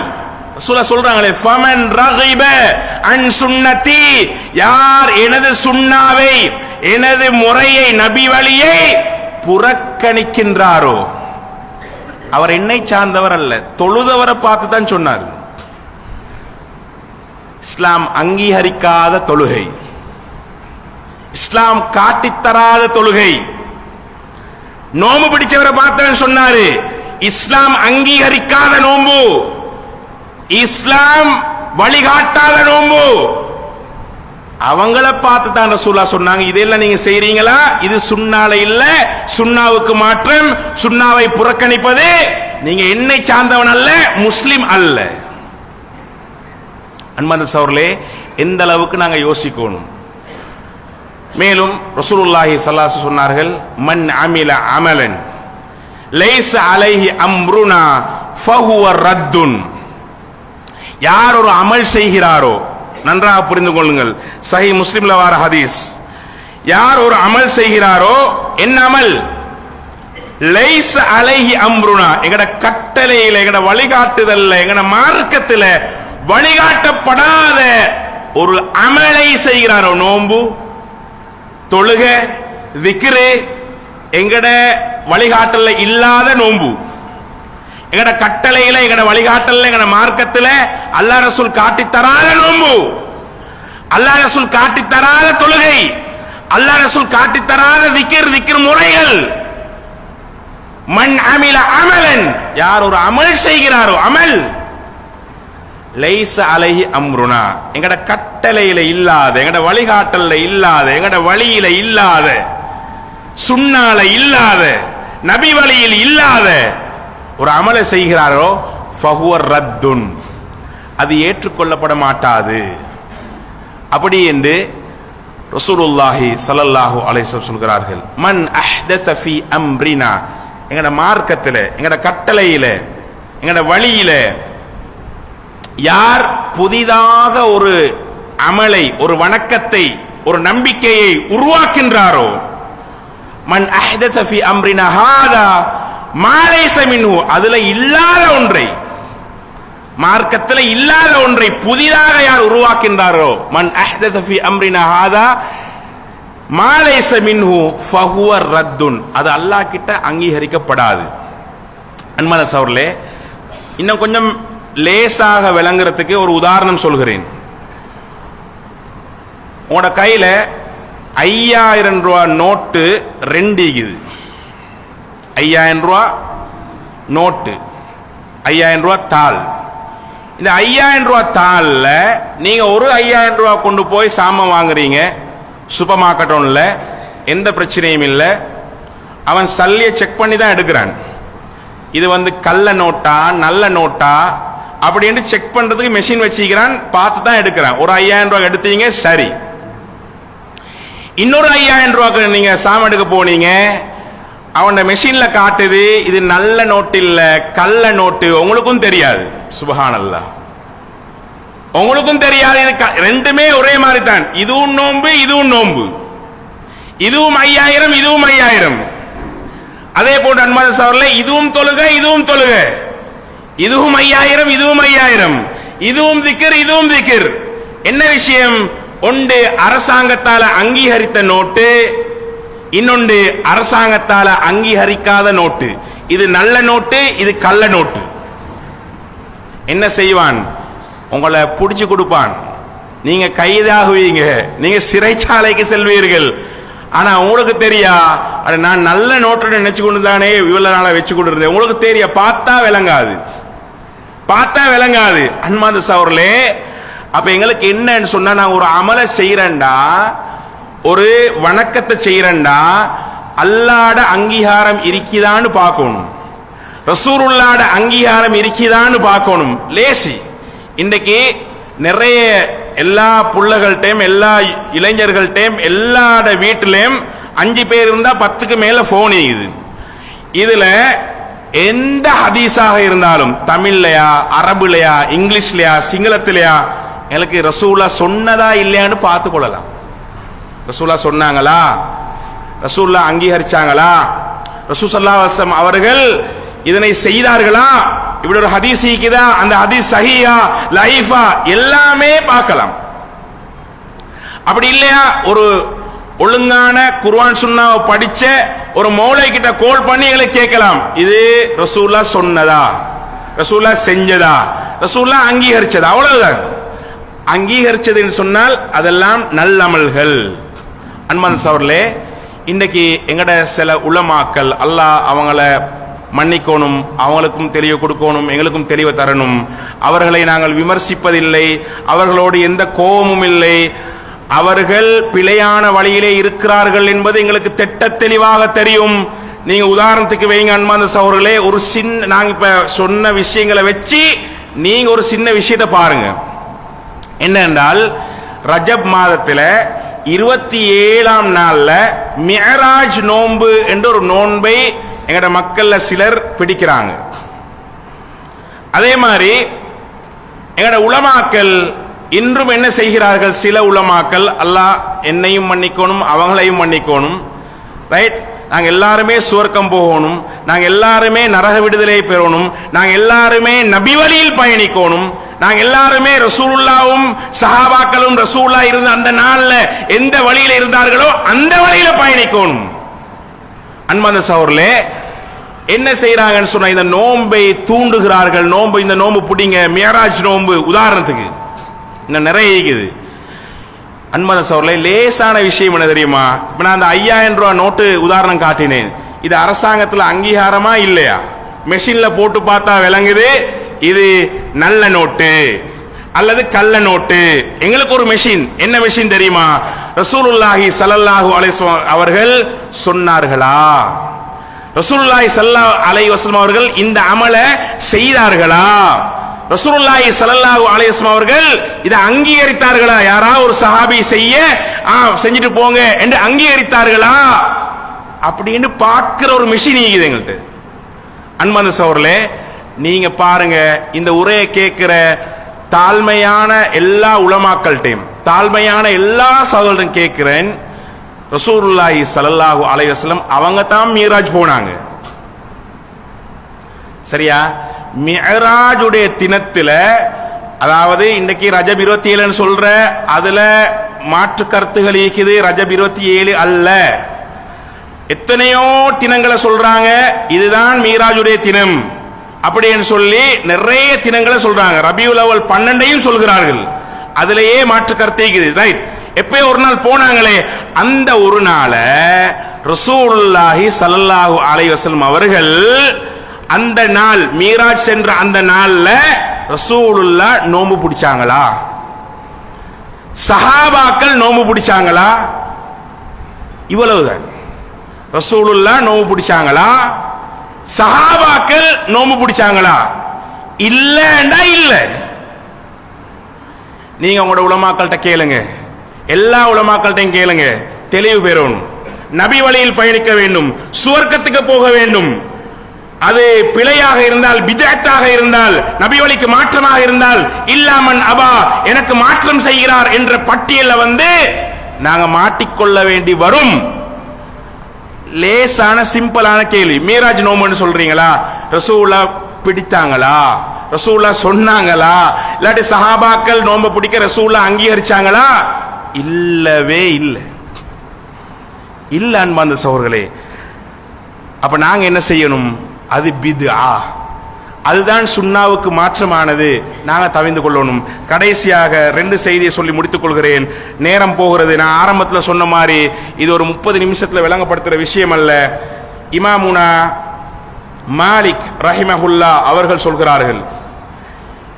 ரசூலுல்லாஹ் சொல்றாங்களே, ஃபமன் ரகிப அன் சுன்னதி, யார் எனது சுன்னாவை, எனது முறையை, நபி வழியை புறக்கணிக்கின்றாரோ அவர் என்னை சார்ந்தவர் அல்ல. தொழுதவரை பார்த்து தான் சொன்னார். இஸ்லாம் அங்கீகரிக்காத தொழுகை, இஸ்லாம் காட்டித்தராத தொழுகை. நோம்பு பிடிச்சவரை பார்த்து சொன்னாரு, இஸ்லாம் அங்கீகரிக்காத நோம்பு, இஸ்லாம் வழிகாட்டாத நோம்பு. அவங்கள பார்த்து தான் ரசூலுல்லாஹ் சொன்னாங்க, இதெல்லாம் நீங்க செய்றீங்களா? இது சுன்னால இல்ல, சுன்னாவுக்கு மாற்றம், சுன்னாவை புறக்கணிப்பது, நீங்க என்னை சார்ந்தவன் அல்ல, முஸ்லிம் அல்ல. அன்பான சகோதரர்களே, எந்த அளவுக்கு நாங்க யோசிக்கணும். மேலும் ரசூலுல்லாஹி ஸல்லல்லாஹு அலைஹி சொன்னார்கள், மன் அமில அமலன் லைஸ அலைஹி அம்ருனா ஃபஹுவ ரத்துன், யார் ஒரு அமல் செய்கிறாரோ, நன்றாக புரிந்து கொள்ளுங்கள், சஹீஹ் முஸ்லிம்ல வர ஹதீஸ், யார் ஒரு அமல் செய்கிறாரோ, என்ன அமல்? லைஸ அலைஹி அம்ருனா, எங்கட கட்டளையில, எங்கட வழிகாட்டுதல்ல, எங்கட மார்க்கத்துல வழிகாட்டப்படாத ஒரு அமலை செய்கிறாரோ, நோன்பு, தொழுகை, விக்ரு, எங்கட வழிகாட்டல்ல இல்லாத நோன்பு, எங்கட கட்டளையில, எங்கட வழிகாட்டல்ல, எங்கட மார்க்கத்துல அல்லாஹ் ரசூல் காட்டி தராத நோன்பு, அல்லாஹ் ரசூல் காட்டி தராத தொழுகை, அல்லாஹ் ரசூல் காட்டி தராத திக்ர் முறைகள். மன் அமில அமலன், யார் ஒரு அமல் செய்கிறாரோ, அமல் லைஸ அலைஹி அம்ருனா, எங்கட கட்டளையில இல்லாத, எங்கட வழிகாட்டல்ல இல்லாத, எங்கட வழியில இல்லாத, சுன்னால இல்லாத, நபி வழியில் இல்லாத ஒரு அமலை செய்கிறாரோ, ஃபஹுவ ரத்துன், அது ஏற்றுக்கொள்ளப்பட மாட்டாது. அப்படி என்று ரசூலுல்லாஹி ஸல்லல்லாஹு அலைஹி வஸல்லம் சொல்கிறார்கள். மன் அஹ்தஸ ஃபீ அம்ரினா, எங்கட மார்க்கத்துல, எங்கட கட்டளையில, எங்கட வழியில யார் புதிதாக ஒரு அமலை, ஒரு வணக்கத்தை, ஒரு நம்பிக்கையை உருவாக்கின்றாரோ, மன் அஹ்தஸ ஃபீ அம்ரினா ஹாதா மா லைஸ மின்ஹு, அதுல இல்லாத ஒன்றை, மார்க்கத்தில் இல்லாத ஒன்றை புதிதாக யார் உருவாக்கின்றாரோ, மன் அஹ்தஸ ஃபீ அம்ரினா ஹாதா மா லைஸ மின்ஹு ஃபஹுவ ரத்துன், அது அல்லாஹ் கிட்ட அங்கீகரிக்கப்படாது. அன்பான சகோதரர்களே, இன்னும் கொஞ்சம் லேசாக விளங்குறதுக்கு ஒரு உதாரணம் சொல்கிறேன். உங்களோட கையில 5000 ரூபாய் நோட்டு 2 இருக்குது. 5000 ரூபாய் நோட்டு, 5000 ரூபாய் தாள். இந்த 5000 ரூபாய் தாள்ல நீங்க ஒரு 5000 ரூபாய் கொண்டு போய் சாமான் வாங்குறீங்க சூப்பர் மார்க்கெட் ஒன்ல, எந்த பிரச்சனையும் இல்லை. அவன் சல்லியை செக் பண்ணி தான் எடுக்கிறான். இது கள்ள நோட்டா நல்ல நோட்டா அப்படின்னு செக் பண்றதுக்கு மெஷின் வச்சுக்கிறான், பார்த்து தான் எடுக்கிறான். ஒரு 5000 ரூபாய் எடுத்தீங்க, சரி. இன்னொரு 5000 ரூபாய்க்கு நீங்க சாமான் எடுக்க போனீங்க, அவன் மெஷின்ல காட்டுது இது நல்ல நோட்டு இல்ல கள்ள நோட்டு. உங்களுக்கும் தெரியாது. சுப்ஹானல்லாஹ், உங்களுக்கும் தெரியாது. இது ரெண்டுமே ஒரே மாதிரி தான். இதுவும் நோன்பு இதுவும் நோன்பு, இதுவும் 5000 இதுவும் 5000. அதே போன்று அன்பான சகோதரர்களே, இதுவும் தொழுகை இதுவும் தொழுகை, இதுவும் 5000 இதுவும் 5000, இதுவும் திக்ர் இதுவும் திக்ர். என்ன விஷயம்? ஒன்று அரசாங்கத்தால அங்கீகரித்த நோட்டு, இன்னொன்று அரசாங்கத்தால அங்கீகரிக்காத நோட்டு. இது நல்ல நோட்டு, இது கள்ள நோட்டு. என்ன செய்வான்? உங்களை புடிச்சு கொடுப்பான், நீங்க கைதாகுவீங்க, நீங்க சிறைச்சாலைக்கு செல்வீர்கள். ஆனா உங்களுக்கு தெரியா, நான் நல்ல நோட்டு நினைச்சு கொண்டு தானே இவ்வளவு நாளா வச்சு கொண்டிருந்தேன். உங்களுக்கு தெரிய, பார்த்தா விளங்காது, பார்த்தா விளங்காது. அன்பார்ந்த சகோதரர்களே, அப்ப எங்களுக்கு என்னன்னு சொன்னா, நான் ஒரு அமலை செய்யறேன்டா, ஒரு வணக்கத்தை செய்யறேன்டா, அல்லாஹ்ட அங்கீகாரம் இருக்குதான்னு பார்க்கணும், ரசூலுல்லாஹ்ட அங்கீகாரம் இருக்குதான்னு பார்க்கணும். லேசி. இன்றைக்கு நிறைய எல்லா புள்ளகள்டையும் எல்லா இளைஞர்கள்டையும் எல்லாட வீட்டிலையும் 5 பேர் இருந்தா 10க்கு மேல போன் இருக்குது. இதுல எந்த ஹதீஸாக இருந்தாலும், தமிழ்லையா அரபுலையா இங்கிலீஷ்லயா சிங்களத்திலையா, எனக்கு ரசூலா சொன்னதா இல்லையான்னு பார்த்து கொள்ளலாம். ரசூலா சொன்னாங்களா, ரசூல்லா அங்கீகரிச்சாங்களா, ரசூல் ஸல்லல்லாஹு அலைஹி வஸல்லம் அவர்கள் இதனை செய்தார்களா, இப்படி ஒரு ஹதீஸ் இருக்குதா, அந்த ஹதீஸ் சஹீஹா லைஃபா எல்லாமே பார்க்கலாம். அப்படி இல்லையா, ஒரு ஒழுங்கான குர்ஆன் சுன்னாவை படிச்ச ஒரு மௌலை கிட்ட கோல் பண்ணி எங்களை கேட்கலாம், இது ரசூல்லா சொன்னதா, ரசூல்லா செஞ்சதா, ரசூல்லா அங்கீகரிச்சதா. அவ்வளவுதான். அங்கீகரிச்சதுன்னு சொன்னால் அதெல்லாம் நல்லமல்கள். அன்பான சகோதரர்களே, இன்னைக்கு எங்கட சில உலமாக்கள், அல்லாஹ் அவங்கள மன்னிக்கணும், அவங்களுக்கும் தெளிவு கொடுக்கணும், எங்களுக்கும் தெளிவு தரணும். அவர்களை நாங்கள் விமர்சிப்பதில்லை, அவர்களோடு எந்த கோபமும் இல்லை. அவர்கள் பிழையான வழியிலே இருக்கிறார்கள் என்பது எங்களுக்கு திட்ட தெளிவாக தெரியும். நீங்க உதாரணத்துக்கு வைங்க அன்பார்ந்த சகோதரர்களே, ஒரு சின்ன, நாங்க இப்ப சொன்ன விஷயங்களை வச்சு நீங்க ஒரு சின்ன விஷயத்தை பாருங்க. என்ன என்றால், ரஜப் மாதத்துல 27ஆம் நாள்ல மிஅராஜ் நோன்பு என்ற ஒரு நோன்பை எங்கட மக்கள்ல சிலர் பிடிக்கிறாங்க. அதே மாதிரி எங்கட உலமாக்கள் இன்றும் என்ன செய்கிறார்கள்? சில உலமாக்கள், அல்லாஹ் என்னையும் மன்னிக்கணும் அவங்களையும் மன்னிக்கணும், ரைட், நாங்க எல்லாருமே சுவர்க்கம் போகணும், நாங்க எல்லாருமே நரக விடுதலை பெறணும், நாங்க எல்லாருமே நபி வழியில் பயணிக்கணும், நாங்க எல்லாருமே ரசூலுல்லாவும் சஹாபாக்களும் ரசூலுல்லா இருந்த அந்த நாள்ல எந்த வழியில இருந்தார்களோ அந்த வழியில பயணிக்கணும். அன்பார்ந்த சகோதரர்களே, என்ன செய்யறாங்கன்னு சொன்னா, இந்த நோன்பை தூண்டுகிறார்கள். நோன்பு, இந்த நோன்பு புடிங்க, மியராஜ் நோன்பு உதாரணத்துக்கு, இன்னும் நிறைய இருக்குது. அன்பார்ந்த சகோதரர்களே, லேசான விஷயம் என்ன தெரியுமா? இப்ப நான் அந்த 5000 ரூபாய் நோட்டு உதாரணம் காட்டினேன். இது அரசாங்கத்துல அங்கீகாரமா இல்லையா? மெஷின்ல போட்டு பார்த்தா விளங்குது இது நல்ல நோட்டு அல்லது கள்ள நோட்டு. எங்களுக்கு ஒரு மெஷின், என்ன மெஷின் தெரியுமா? ரசூலுல்லாஹி ஸல்லல்லாஹு அலைஹி வஸல்லம் அவர்கள் சொன்னார்களா, ரசூலுல்லாஹி ஸல்லல்லாஹு அலைஹி வஸல்லம் அவர்கள் இந்த அமலை செய்தார்களா, ரசூலுல்லாஹி ஸல்லல்லாஹு அலைஹி வஸல்லம் அவர்கள் இதை அங்கீகரித்தார்களா, யாராவது ஒரு சஹாபி செய்ய செஞ்சுட்டு போங்க என்று அங்கீகரித்தார்களா அப்படின்னு பார்க்கிற ஒரு மெஷின் இருக்குது எங்கள்கிட்ட. அன்பார்ந்த சகோதரர்களே, நீங்க பாருங்க, இந்த உரையை கேட்கிற தாழ்மையான எல்லா உலமாக்கள்டையும், தாழ்மையான எல்லா சகோதரரும் கேட்கிறேன், ரசூலுல்லாஹி ஸல்லல்லாஹு அலைஹி வஸல்லம் அவங்க தான் மீராஜ் போனாங்க, சரியா? மிஅராஜுடைய தினத்துல, அதாவது இன்னைக்கு ரஜப் 27 சொல்ற, அதுல மாற்று கருத்துகள் இருக்குது. ரஜப் 27 அல்ல, எத்தனையோ தினங்களை சொல்றாங்க. இதுதான் மீராஜுடைய தினம் அப்படின்னு சொல்லி நிறைய தினங்களை சொல்றாங்க. ரபியுல் அவ்வல் 12 சொல்கிறார்கள். அதுலயே மாற்று கருத்து இருக்குது. ரைட், எப்பயோ ஒரு நாள் போனாங்களே, அந்த ஒரு நாள ரசூலுல்லாஹி ஸல்லல்லாஹு அலைஹி வஸல்லம் அவர்கள் அந்த நாள் மீராஜ் சென்ற அந்த நாள்ல ரசூலுல்லாஹ் நோன்பு பிடிச்சாங்களா? சஹாபாக்கள் நோன்பு பிடிச்சாங்களா? இவ்வளவுதான். ரசூலுல்லாஹ் நோன்பு பிடிச்சாங்களா? சஹாபாக்கள் நோன்பு பிடிச்சாங்களா? இல்லன்னா இல்ல. நீங்க உங்களோட உலமாக்கள்கிட்ட கேளுங்க, எல்லா உலமாக்கள்கிட்டையும் கேளுங்க, தெளிவு பெறணும். நபி வழியில் பயணிக்க வேண்டும், சுவர்க்கத்துக்கு போக வேண்டும். அது பிழையாக இருந்தால், பிதஅத்தாக இருந்தால், நபி வழிக்கு மாற்றமாக இருந்தால், இல்லாமன் அபா, எனக்கு மாற்றம் செய்கிறார் என்ற பட்டியல்ல வந்து நாங்க மாட்டிக்கொள்ள வேண்டி வரும். லேசான சிம்பிளான கேள்வி. மீராஜ் நோம்புன்னு சொல்றீங்களா? ரசூலா பிடித்தாங்களா? ரசூலா சொன்னாங்களா? இல்லாட்டி சஹாபாக்கள் நோம்ப பிடிக்க ரசூலா அங்கீகரிச்சாங்களா? இல்லவே இல்லை. இல்ல அன்பார்ந்த சகோதரர்களே. அப்ப நாங்க என்ன செய்யணும்? அது பித்ஆ, அதுதான் சுன்னாவுக்கு மாற்றமானது. நாங்க தவிந்து கொள்ளணும். கடைசியாக 2 செய்தியை சொல்லி முடித்துக் கொள்கிறேன், நேரம் போகிறது. நான் ஆரம்பத்தில் சொன்ன மாதிரி இது ஒரு 30 நிமிஷத்துல விளங்கப்படுத்துற விஷயம் அல்ல. இமாமுனா மாலிக் ரஹிமஹுல்லா அவர்கள் சொல்கிறார்கள்.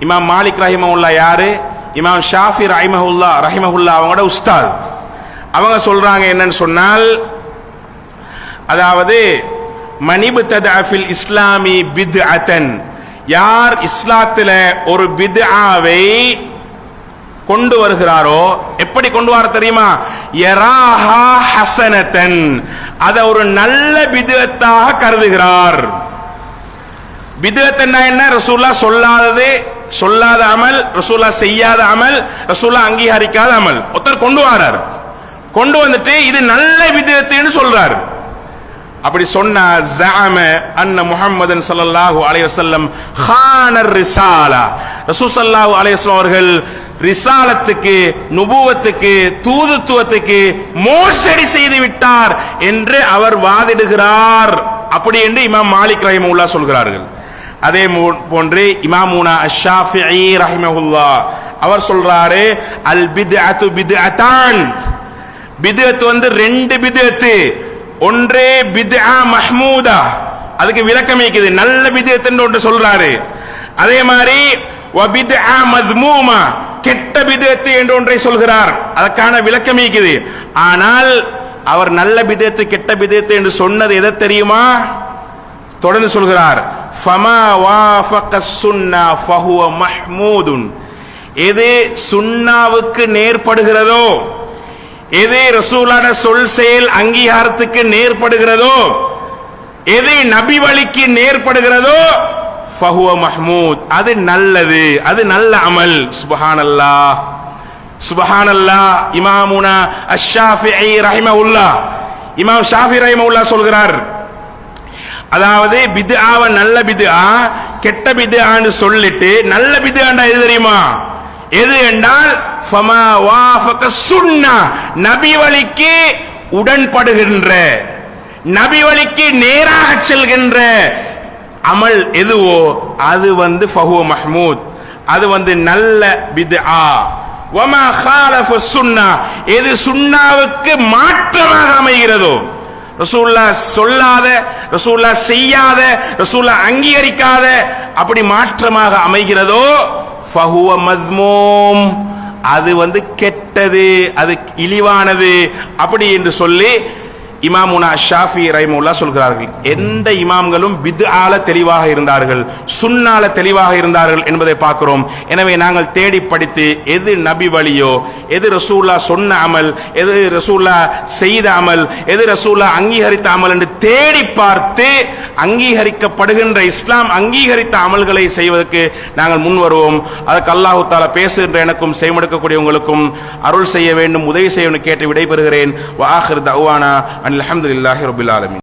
இமாம் மாலிக் ரஹிமஹுல்லா யாரு? இமாம் ஷாஃபி ரஹிமஹுல்லா அவங்களோட உஸ்தாத். அவங்க சொல்றாங்க என்னன்னு சொன்னால், அதாவது மனிபுத்ததா ஃபில் இஸ்லாமி பித்அத்தன், யார் இஸ்லாத்துல ஒரு பித்ஆவை கொண்டு வருகிறாரோ, எப்படி கொண்டு வர தெரியுமா? யராஹா ஹஸனத்தன், அத ஒரு நல்ல பித்அத்தாக கருதுகிறார். பித்அத்னா என்ன? ரசூலுல்லாஹ் சொல்லாத அமல், ரசூலுல்லாஹ் செய்யாத அமல், ரசூலுல்லாஹ் அங்கீகரிக்காத அமல் ஒருத்தர் கொண்டு வரார். கொண்டு வந்துட்டு இது நல்ல பித்அத்னு சொல்றார். அப்படி சொன்னா ஜஅம அன்ன முஹம்மதன் ஸல்லல்லாஹு அலைஹி வஸல்லம் கானர் ரிசாலா, ரசூல் ஸல்லல்லாஹு அலைஹி வஸல்லம் அவர்கள் ரிசாலத்துக்கு, நுபுவத்துக்கு, தூதுத்துவத்துக்கு மோசடி செய்து விட்டார் என்று அவர் வாதிடுகிறார். அப்படி என்று இமாம் மாலிக் ரஹிமஹுல்லாஹ் சொல்கிறார்கள். அதே போன்று இமாமுனா அஷ்-ஷாஃபிஈ ரஹிமஹுல்லாஹ் அவர் சொல்றாரு, அல் பித்அத்து பித்அத்தான், பித்அத் வந்து 2 பித்அத். ஒன்று பித்ஆ மஹ்மூதா, அதுக்கு விளக்கம் இருக்குது, நல்ல பித்அத் என்று ஒன்று சொல்றாரு. அதே மாதிரி வ பித்ஆ மذ்மூமா, கெட்ட பித்அத் என்று ஒன்றை சொல்கிறார், அதற்கான விளக்கம் இருக்குது. ஆனால் அவர் நல்ல பித்அத் கெட்ட பித்அத் என்று சொன்னது எதை தெரியுமா? தொடர்ந்து சொல்கிறார், ஃபமா வாஃபக சுன்னா ஃபஹுவ மஹ்மூதுன், எது சுன்னாவுக்கு நேர்படுகிறதோ, எது ரசூலான சொல் செயல் அங்கீகாரத்துக்கு நேர்படுகிறதோ, எது நபி வழிக்கு நேர்படுகிறதோ, ஃபஹுவ மஹ்மூத், அது நல்லது, அது நல்ல அமல். சுப்ஹானல்லாஹ், சுப்ஹானல்லாஹ். இமாமுனா அஷ்-ஷாஃபிஈ ரஹிமஹுல்லாஹ், இமாம் ஷாஃபி ரஹிமஹுல்லாஹ் சொல்கிறார், அதாவது பித்ஆவ நல்ல பித்ஆ கெட்ட பித்ஆன்னு சொல்லிட்டு நல்ல பித்ஆண்டா எது தெரியுமா? எது என்றால் ஃபமா வாஃபக சுன்னா, நபி வழிக்கு உடன்படுகின்ற, நபி வழிக்கு நேராக செல்கின்ற அமல் எதுவோ அது வந்து ஃபஹுவ மஹ்மூத், அது வந்து நல்ல பித்ஆ. வமா காலஃப சுன்னா, எது சுன்னாவுக்கு மாற்றமாக அமைகிறதோ, ரசூலுல்லாஹ் சொல்லாத, ரசூலுல்லாஹ் செய்யாத, ரசூலுல்லாஹ் அங்கீகரிக்காத அப்படி மாற்றமாக அமைகிறதோ ஃபஹுவ மذ்மூம், அது வந்து கெட்டது, அது இழிவானது அப்படி என்று சொல்லி இமாமுனா ஷாஃபி ரஹிமஹுல்லாஹ் சொல்கிறார்கள். எந்த இமாம்களும் பித்ஆல தெளிவாக இருந்தார்கள், சுன்னால தெளிவாக இருந்தார்கள் என்பதை பார்க்கிறோம். எனவே நாங்கள் தேடி படித்து எது நபி வழியோ, எது ரசூலுல்லாஹ் சொன்ன அமல், எது ரசூலுல்லாஹ் செய்த அமல், எது ரசூலுல்லாஹ் அங்கீகரித்த அமல் என்று தேடி பார்த்து அங்கீகரிக்கப்படுகின்ற, இஸ்லாம் அங்கீகரித்த அமல்களை செய்வதற்கு நாங்கள் முன் வருவோம். அதற்கு அல்லாஹ் தஆலா பேசுகின்ற எனக்கும் செய்மடுக்கக்கூடிய உங்களுக்கும் அருள் செய்ய வேண்டும், உதவி செய்ய வேண்டும் கேட்டு விடைபெறுகிறேன். வ ஆகிர் தஅவானா அல்ஹம்துலில்லாஹி ரப்பில் ஆலமீன்.